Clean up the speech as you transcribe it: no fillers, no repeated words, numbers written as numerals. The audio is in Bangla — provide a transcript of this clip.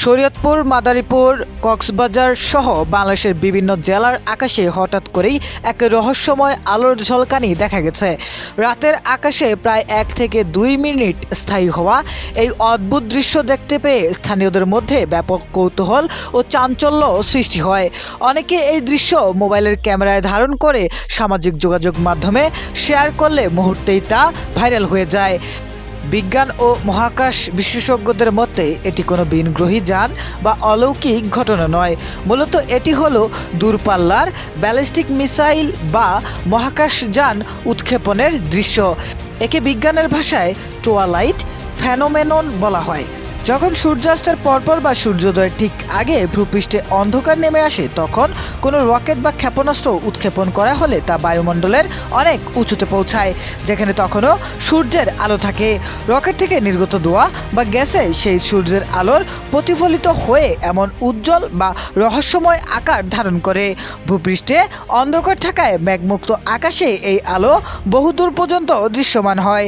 শরীয়তপুর, মাদারীপুর, কক্সবাজার সহ বাংলাদেশের বিভিন্ন জেলার আকাশে হঠাৎ করেই এক রহস্যময় আলোর ঝলকানি দেখা গেছে। রাতের আকাশে প্রায় 1 থেকে 2 মিনিট স্থায়ী হওয়া এই অদ্ভুত দৃশ্য দেখতে পেয়ে স্থানীয়দের মধ্যে ব্যাপক কৌতূহল ও চাঞ্চল্য সৃষ্টি হয়। অনেকে এই দৃশ্য মোবাইলের ক্যামেরায় ধারণ করে সামাজিক যোগাযোগ মাধ্যমে শেয়ার করলে মুহূর্তেই তা ভাইরাল হয়ে যায়। বিজ্ঞান ও মহাকাশ বিশেষজ্ঞদের মতে এটি কোনো ভিনগ্রহী যান বা অলৌকিক ঘটনা নয়। মূলত এটি হলো দূরপাল্লার ব্যালিস্টিক মিসাইল বা মহাকাশযান উৎক্ষেপণের দৃশ্য। একে বিজ্ঞানের ভাষায় টোয়ালাইট ফেনোমেনন বলা হয়। যখন সূর্যাস্তের পরপর বা সূর্যোদয়ের ঠিক আগে ভূপৃষ্ঠে অন্ধকার নেমে আসে, তখন কোনো রকেট বা ক্ষেপণাস্ত্র উৎক্ষেপণ করা হলে তা বায়ুমণ্ডলের অনেক উঁচুতে পৌঁছায়, যেখানে তখনও সূর্যের আলো থাকে। রকেট থেকে নির্গত ধোঁয়া বা গ্যাসে সেই সূর্যের আলোর প্রতিফলিত হয়ে এমন উজ্জ্বল বা রহস্যময় আকার ধারণ করে। ভূপৃষ্ঠে অন্ধকার থাকায় মেঘমুক্ত আকাশে এই আলো বহুদূর পর্যন্ত দৃশ্যমান হয়।